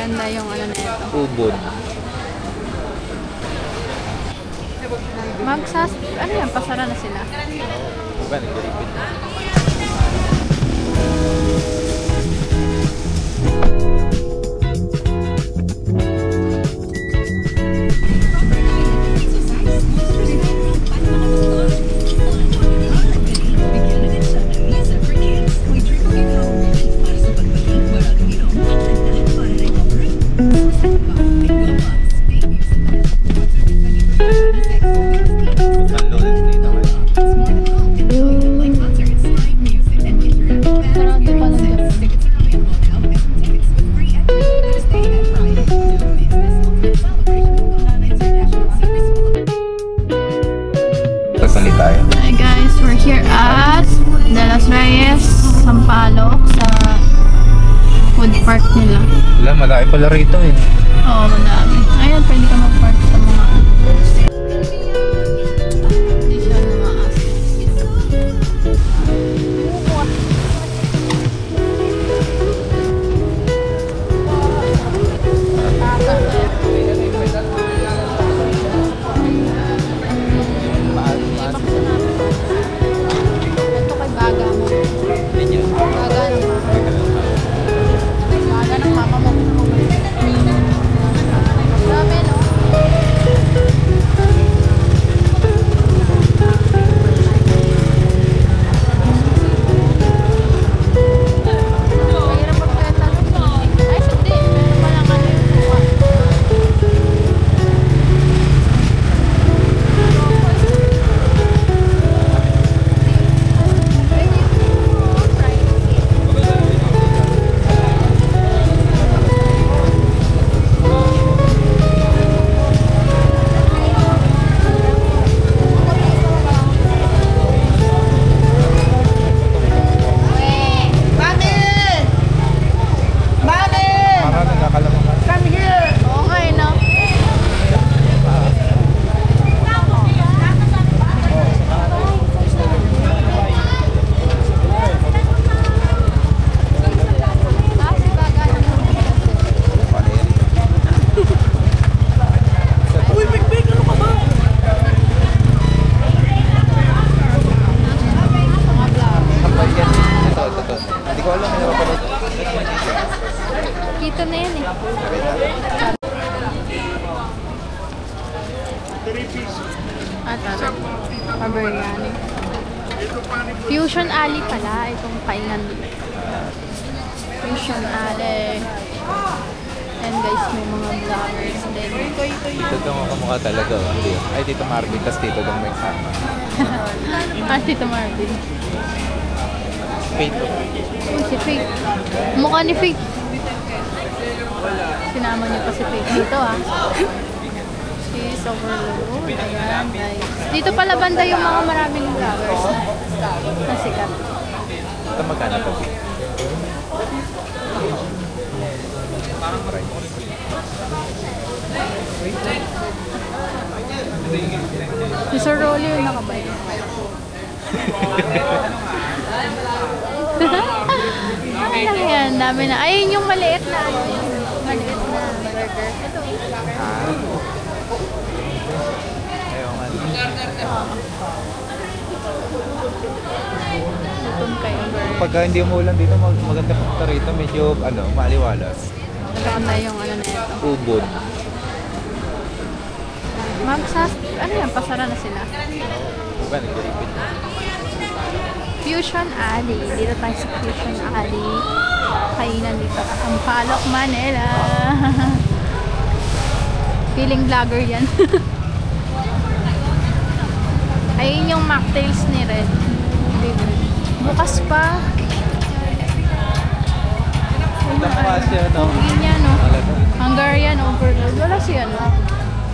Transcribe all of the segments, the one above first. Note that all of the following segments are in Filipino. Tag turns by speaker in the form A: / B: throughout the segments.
A: Maganda yung ano na ito.
B: Ubod.
A: Ano yan? Pasara na sila.
B: Diba, nag-repeat na.
A: Hi guys, we're here at De Los Reyes, Sampaloc sa food park nila.
B: Wala, malaki pala rito eh.
A: Oo, madami. Ayan, pwede ka mag-park sa mga hindi siya lumaas. Kita na yan eh. Biryani. Fusion Alley pala itong kainan dito. Fusion Alley. And guys, may mga vloggers din.
B: Dito daw ang kamukha talaga. Ay, Tito Marvin. Tapos dito daw may sama.
A: Tito Marvin.
B: Faith.
A: Si Faith. Mukha ni Faith. Sinama niyo pa si Faith dito ah. She's overload. Ayan guys. Dito pala banda yung mga maraming vloggers na sikat.
B: Ito magkano to? Si Sir Rolly yung nakabay. Ay lang yan, dami na. Ayun yung maliit na maliit na burger. Ito. Ayun nga.
A: Lutom kayo burger.
B: Pagka hindi umulan dito, maganda punta rito. Medyo, maliwalas.
A: Maganda yung ano na ito.
B: Ubod.
A: Ano yan? Pasara na sila.
B: Diba, nag-repeat na.
A: Fusion Alley. Dito tayo sa Fusion Alley. Kainan dito sa Sampaloc, Manila. Feeling vlogger yan. Ayun yung mocktails ni Red. Bukas pa.
B: Ito pa siya, no?
A: Hindi niya, no? Hungarian overload. Wala siya, no?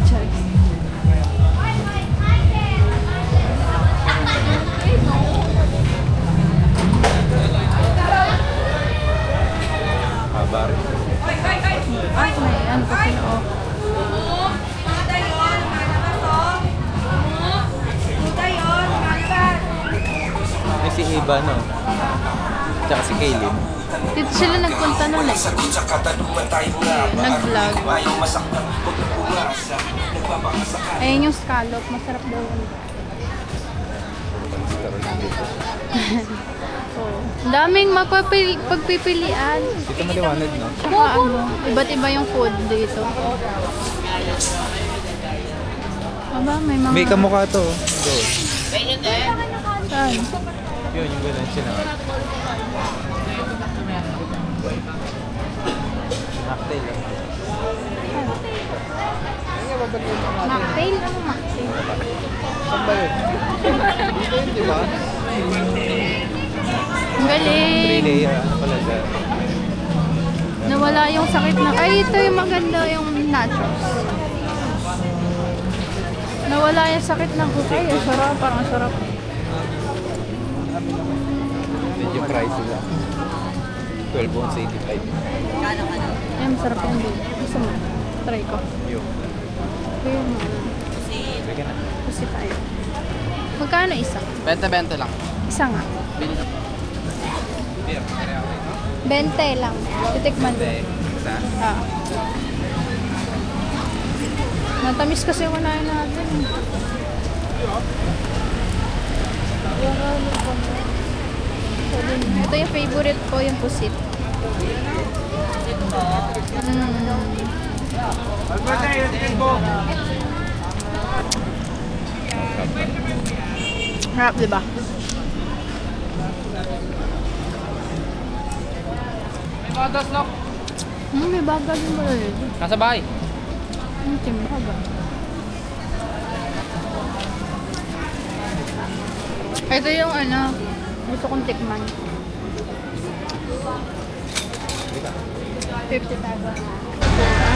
A: Charis.
B: Bar.
A: Ay, may ano pa sila, oh.
B: May si Iba, no? Tsaka si Kaylin.
A: Dito sila nagpunta nun eh. Nag-vlog. Ayun yung scallop. Masarap daw yun. Oh. Ang daming pagpipilian.
C: Dito maliwanag, no?
A: Tsaka ano, iba't iba yung food dito. Aba, may mga...
C: May kamukha to. Doon.
A: Saan?
C: Yun, yung ganun siya. Mocktail.
A: Mocktail? Ano mocktail?
C: Saan ba yun? Dito yun, di ba?
A: Ang galing!
C: 3 layer. Ano pala siya?
A: Nawala yung sakit na... Ay, ito yung maganda yung nachos. Nawala yung sakit ng kukay. Ay, sarap. Parang sarap.
C: Medyo pricey lang. 12 ounce 85.
A: Ay, masarap yung doon. Gusto mo? Try ko.
C: Yung.
A: Ito yung mga...
C: Sige na.
A: Kasi tayo. Magkano isa?
D: 20-20 lang.
A: Isa nga.
D: Bili na.
A: 20 lang. Titikman ko.
C: Isa.
A: Ah. Natamis kasi yung kunain natin. Ito yung favorite ko, yung pusit. Harap, diba? May bagal yung malala.
D: Nasa bahay.
A: Timbaga. Ito yung ano, gusto kong tikman. 50 tago.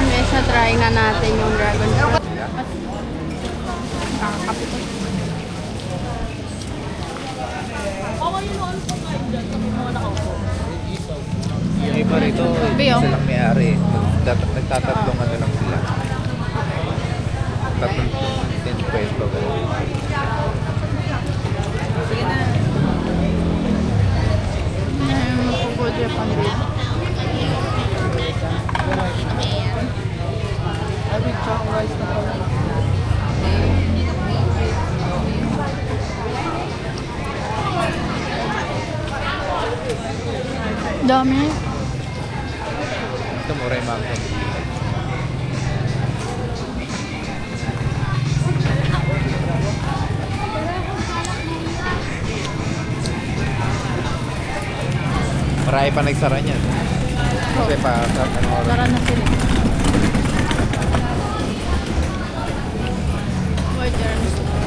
A: Mesa, try na natin yung dragon fruit. Kakapit ko.
C: Yung iba rito,
A: Bio.
C: isa lang may-ari. Nagtatatlong ano lang sila. Tatlong 10 peso.
D: Sige na.
A: Magpupod yung pambili. Dami.
C: Ito mura yung mango. Marami pa nagsara niyan. Kasi pa sa ano oras.
A: Tara na sila.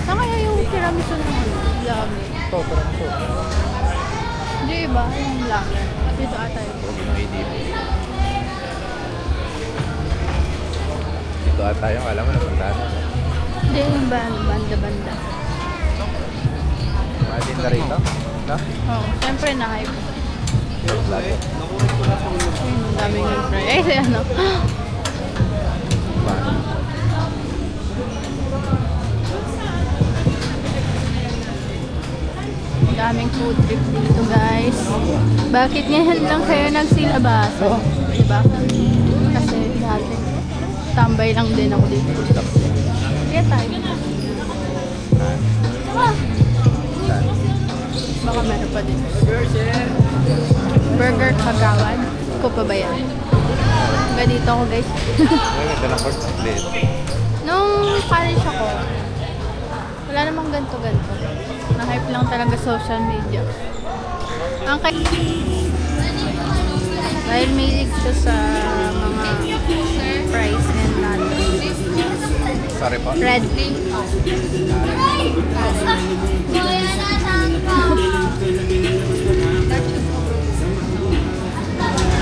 A: Saan kaya yung tiramisu naman? Dami.
C: Ito, parang ito.
A: Hindi iba, yung lang. Dito ata yun.
C: Dito ata yung alam mo na puntahan.
A: Hindi, yung banda-banda.
C: Imagine na rito. No?
A: Oo, syempre na-hype.
C: Lago.
A: Ang daming fry. Ay, ano? Ang daming food trip dito, guys. Bakit ngayon lang kayo nagsilabasan? Diba? Kasi dati, tambay lang din ako dito. Kaya tayo. Baka meron pa din. Burger Kagawan. Ko pa ba yan? Ganito ako, guys.
C: May ganda ng pork plate.
A: Nung college ako, wala namang ganito-ganito. Na-hype lang talaga social media. Ang dahil mahilig siya sa mga fries and nuts.
C: Sorry po.
A: Red.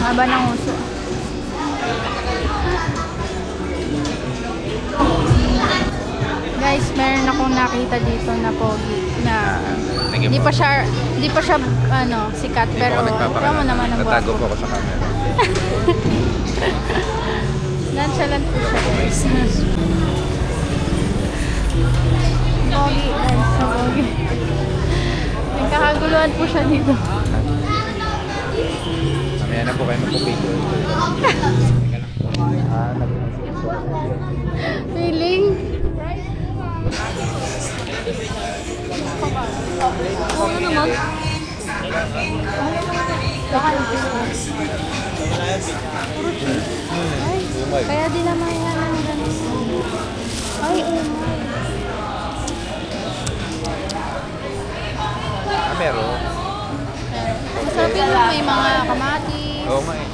A: Haba ng uso. Guys, meron akong nakita dito na pogi na hindi pa siya ano, sikat pero tama naman ang
C: Natago
A: gwapo.
C: po ako sa camera.
A: Nonchalant po siya, guys. Pogi, guys. So pogi. Nagkakaguluhan po siya dito.
C: Kaya na po kayo magpapicture.
A: Feeling? Oo naman. Ay, kaya din naman yan ang ganun. Ay,
C: Meron.
A: Masarap yun, may mga kamatis.
C: Oo nga eh.